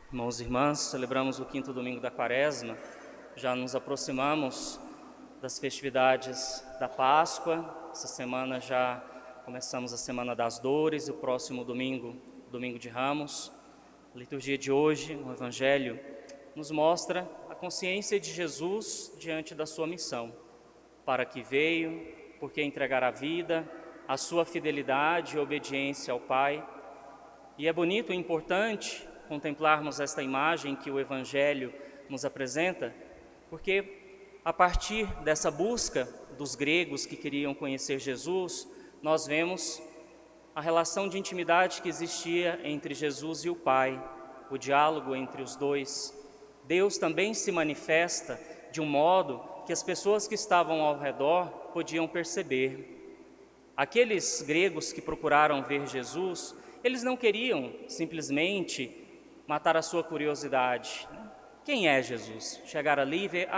Irmãos e irmãs, celebramos o quinto domingo da Quaresma, já nos aproximamos das festividades da Páscoa. Essa semana já começamos a Semana das Dores e o próximo domingo, domingo de Ramos. A liturgia de hoje, no Evangelho, nos mostra a consciência de Jesus diante da sua missão, para que veio, porque entregar a vida, a sua fidelidade e obediência ao Pai. E é bonito e importante contemplarmos esta imagem que o Evangelho nos apresenta, porque a partir dessa busca dos gregos que queriam conhecer Jesus, nós vemos a relação de intimidade que existia entre Jesus e o Pai, o diálogo entre os dois. Deus também se manifesta de um modo que as pessoas que estavam ao redor podiam perceber. Aqueles gregos que procuraram ver Jesus, eles não queriam simplesmente matar a sua curiosidade. Quem é Jesus? Chegar ali e ver,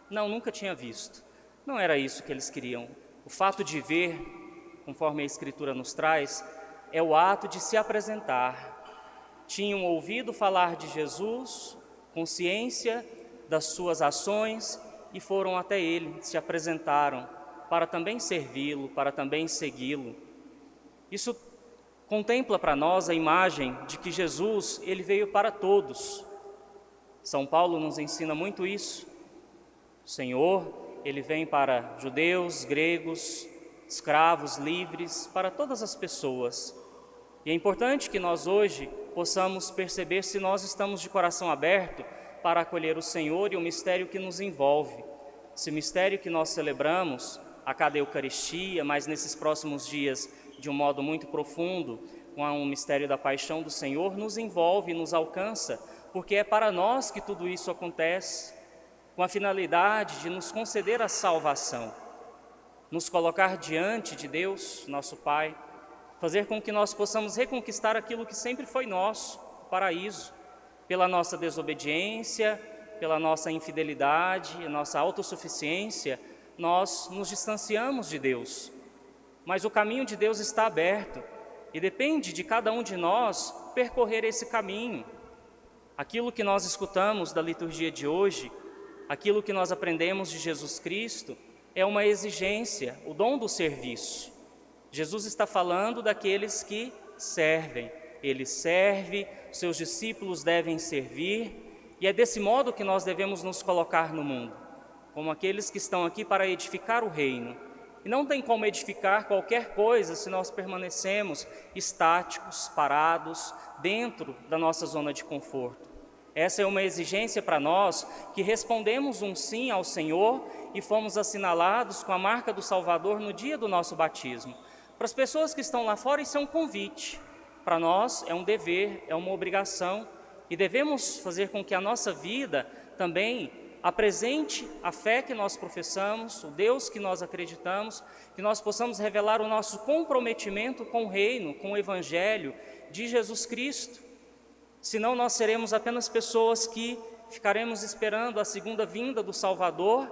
não, nunca tinha visto. Não era isso que eles queriam. O fato de ver, conforme a Escritura nos traz, é o ato de se apresentar. Tinham ouvido falar de Jesus, consciência das suas ações e foram até ele, se apresentaram para também servi-lo, para também segui-lo. Isso contempla para nós a imagem de que Jesus, ele veio para todos. São Paulo nos ensina muito isso. O Senhor, ele vem para judeus, gregos, escravos, livres, para todas as pessoas. E é importante que nós hoje possamos perceber se nós estamos de coração aberto para acolher o Senhor e o mistério que nos envolve. Esse mistério que nós celebramos a cada Eucaristia, mas nesses próximos dias de um modo muito profundo, com o mistério da paixão do Senhor, nos envolve, nos alcança, porque é para nós que tudo isso acontece, com a finalidade de nos conceder a salvação, nos colocar diante de Deus, nosso Pai, fazer com que nós possamos reconquistar aquilo que sempre foi nosso, o paraíso, pela nossa desobediência, pela nossa infidelidade, a nossa autossuficiência, nós nos distanciamos de Deus. Mas o caminho de Deus está aberto e depende de cada um de nós percorrer esse caminho. Aquilo que nós escutamos da liturgia de hoje, aquilo que nós aprendemos de Jesus Cristo, é uma exigência, o dom do serviço. Jesus está falando daqueles que servem. Ele serve, seus discípulos devem servir, e é desse modo que nós devemos nos colocar no mundo, como aqueles que estão aqui para edificar o reino. E não tem como edificar qualquer coisa se nós permanecemos estáticos, parados, dentro da nossa zona de conforto. Essa é uma exigência para nós que respondemos um sim ao Senhor e fomos assinalados com a marca do Salvador no dia do nosso batismo. Para as pessoas que estão lá fora, isso é um convite. Para nós é um dever, é uma obrigação e devemos fazer com que a nossa vida também apresente a fé que nós professamos, o Deus que nós acreditamos, que nós possamos revelar o nosso comprometimento com o reino, com o Evangelho de Jesus Cristo. Senão nós seremos apenas pessoas que ficaremos esperando a segunda vinda do Salvador,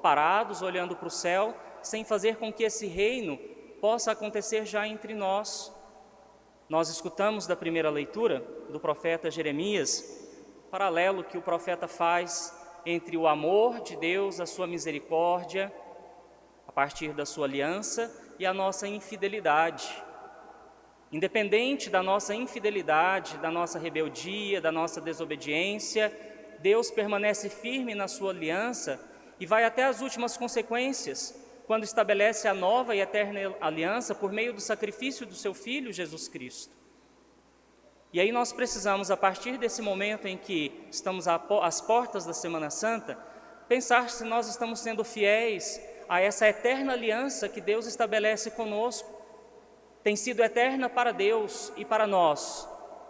parados, olhando para o céu, sem fazer com que esse reino possa acontecer já entre nós. Nós escutamos da primeira leitura do profeta Jeremias, paralelo que o profeta faz entre o amor de Deus, a sua misericórdia, a partir da sua aliança, e a nossa infidelidade. Independente da nossa infidelidade, da nossa rebeldia, da nossa desobediência, Deus permanece firme na sua aliança e vai até as últimas consequências, quando estabelece a nova e eterna aliança por meio do sacrifício do seu Filho, Jesus Cristo. E aí nós precisamos, a partir desse momento em que estamos às portas da Semana Santa, pensar se nós estamos sendo fiéis a essa eterna aliança que Deus estabelece conosco. Tem sido eterna para Deus e para nós.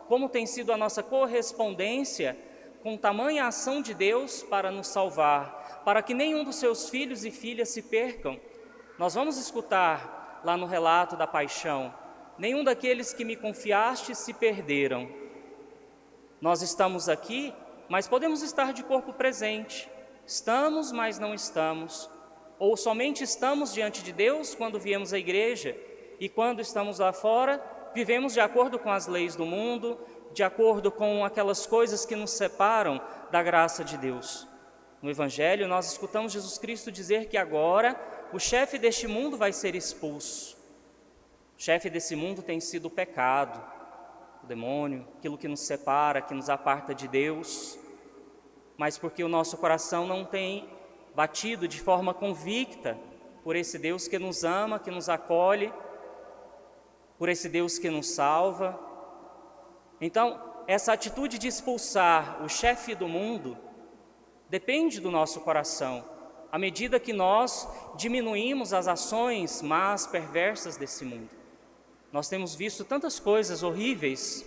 Como tem sido a nossa correspondência com tamanha ação de Deus para nos salvar, para que nenhum dos seus filhos e filhas se percam. Nós vamos escutar lá no relato da paixão: nenhum daqueles que me confiaste se perderam. Nós estamos aqui, mas podemos estar de corpo presente. Estamos, mas não estamos. Ou somente estamos diante de Deus quando viemos à igreja, e quando estamos lá fora, vivemos de acordo com as leis do mundo, de acordo com aquelas coisas que nos separam da graça de Deus. No Evangelho, nós escutamos Jesus Cristo dizer que agora o chefe deste mundo vai ser expulso. O chefe desse mundo tem sido o pecado, o demônio, aquilo que nos separa, que nos aparta de Deus. Mas porque o nosso coração não tem batido de forma convicta por esse Deus que nos ama, que nos acolhe, por esse Deus que nos salva. Então, essa atitude de expulsar o chefe do mundo depende do nosso coração, à medida que nós diminuímos as ações más, perversas desse mundo. Nós temos visto tantas coisas horríveis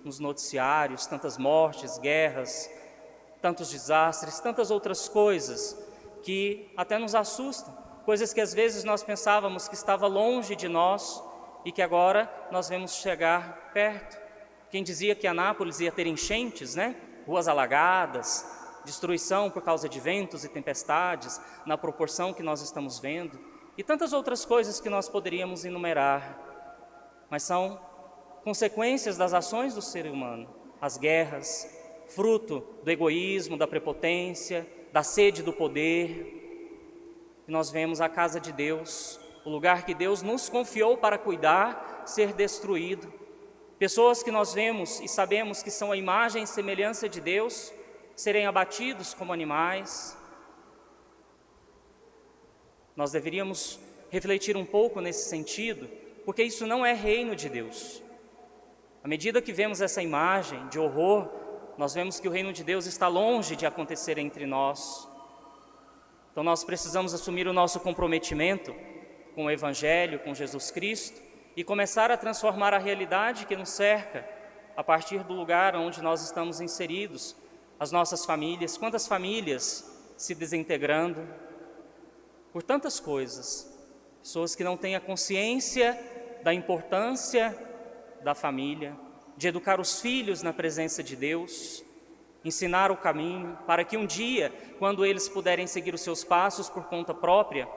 nos noticiários, tantas mortes, guerras, tantos desastres, tantas outras coisas que até nos assustam, coisas que às vezes nós pensávamos que estava longe de nós e que agora nós vemos chegar perto. Quem dizia que Anápolis ia ter enchentes, né? Ruas alagadas, destruição por causa de ventos e tempestades, na proporção que nós estamos vendo, e tantas outras coisas que nós poderíamos enumerar, mas são consequências das ações do ser humano. As guerras, fruto do egoísmo, da prepotência, da sede do poder. E nós vemos a casa de Deus, o lugar que Deus nos confiou para cuidar, ser destruído. Pessoas que nós vemos e sabemos que são a imagem e semelhança de Deus, serem abatidos como animais. Nós deveríamos refletir um pouco nesse sentido, porque isso não é reino de Deus. À medida que vemos essa imagem de horror, nós vemos que o reino de Deus está longe de acontecer entre nós. Então nós precisamos assumir o nosso comprometimento com o Evangelho, com Jesus Cristo, e começar a transformar a realidade que nos cerca, a partir do lugar onde nós estamos inseridos, as nossas famílias. Quantas famílias se desintegrando por tantas coisas, pessoas que não têm a consciência da importância da família, de educar os filhos na presença de Deus, ensinar o caminho, para que um dia, quando eles puderem seguir os seus passos por conta própria,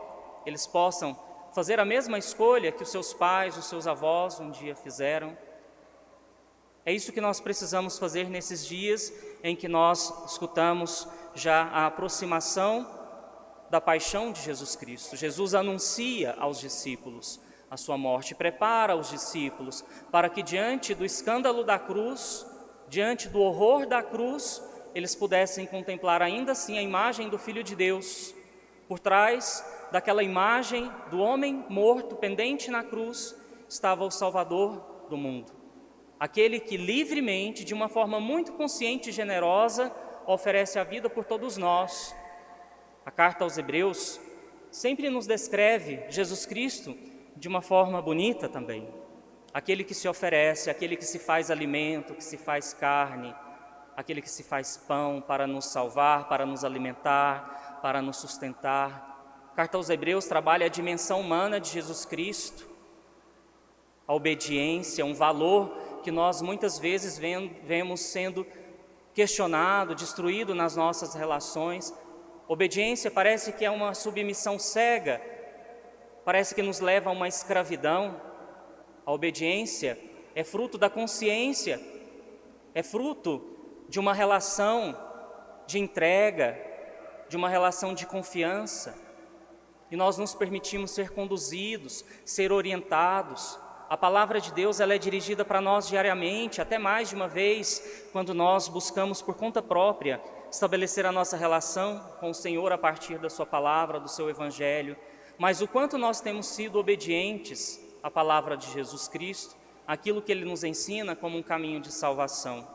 eles possam fazer a mesma escolha que os seus pais, os seus avós um dia fizeram. É isso que nós precisamos fazer nesses dias em que nós escutamos já a aproximação da paixão de Jesus Cristo. Jesus anuncia aos discípulos a sua morte, prepara os discípulos para que diante do escândalo da cruz, diante do horror da cruz, eles pudessem contemplar ainda assim a imagem do Filho de Deus. Por trás daquela imagem do homem morto, pendente na cruz, estava o Salvador do mundo. Aquele que livremente, de uma forma muito consciente e generosa, oferece a vida por todos nós. A carta aos Hebreus sempre nos descreve Jesus Cristo de uma forma bonita também. Aquele que se oferece, aquele que se faz alimento, que se faz carne, aquele que se faz pão para nos salvar, para nos alimentar, para nos sustentar. A carta aos Hebreus trabalha a dimensão humana de Jesus Cristo, a obediência, um valor que nós muitas vezes vemos sendo questionado, destruído nas nossas relações. Obediência parece que é uma submissão cega, parece que nos leva a uma escravidão. A obediência é fruto da consciência, é fruto de uma relação de entrega, de uma relação de confiança. E nós nos permitimos ser conduzidos, ser orientados. A palavra de Deus, ela é dirigida para nós diariamente, até mais de uma vez, quando nós buscamos por conta própria estabelecer a nossa relação com o Senhor a partir da sua palavra, do seu Evangelho. Mas o quanto nós temos sido obedientes à palavra de Jesus Cristo, aquilo que Ele nos ensina como um caminho de salvação.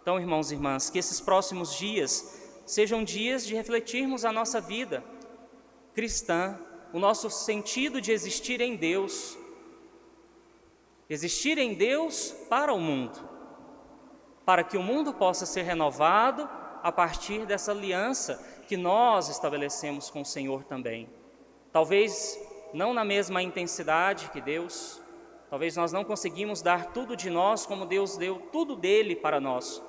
Então, irmãos e irmãs, que esses próximos dias sejam dias de refletirmos a nossa vida cristã, o nosso sentido de existir em Deus. Existir em Deus para o mundo, para que o mundo possa ser renovado a partir dessa aliança que nós estabelecemos com o Senhor também. Talvez não na mesma intensidade que Deus, talvez nós não conseguimos dar tudo de nós como Deus deu tudo dele para nós,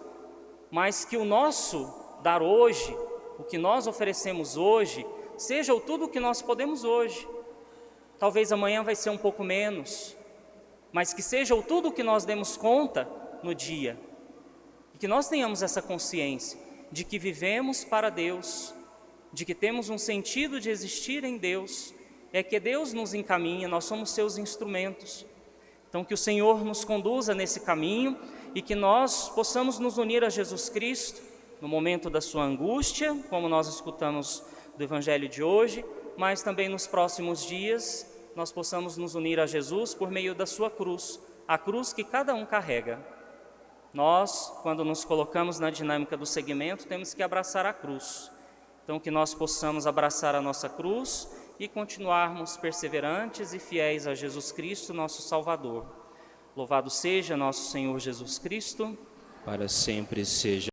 mas que o nosso dar hoje, o que nós oferecemos hoje, seja o tudo que nós podemos hoje. Talvez amanhã vai ser um pouco menos, mas que seja o tudo que nós demos conta no dia. E que nós tenhamos essa consciência de que vivemos para Deus, de que temos um sentido de existir em Deus, é que Deus nos encaminha, nós somos seus instrumentos. Então que o Senhor nos conduza nesse caminho e que nós possamos nos unir a Jesus Cristo no momento da sua angústia, como nós escutamos do Evangelho de hoje, mas também nos próximos dias nós possamos nos unir a Jesus por meio da sua cruz, a cruz que cada um carrega. Nós, quando nos colocamos na dinâmica do seguimento, temos que abraçar a cruz. Então que nós possamos abraçar a nossa cruz e continuarmos perseverantes e fiéis a Jesus Cristo, nosso Salvador. Louvado seja nosso Senhor Jesus Cristo. Para sempre seja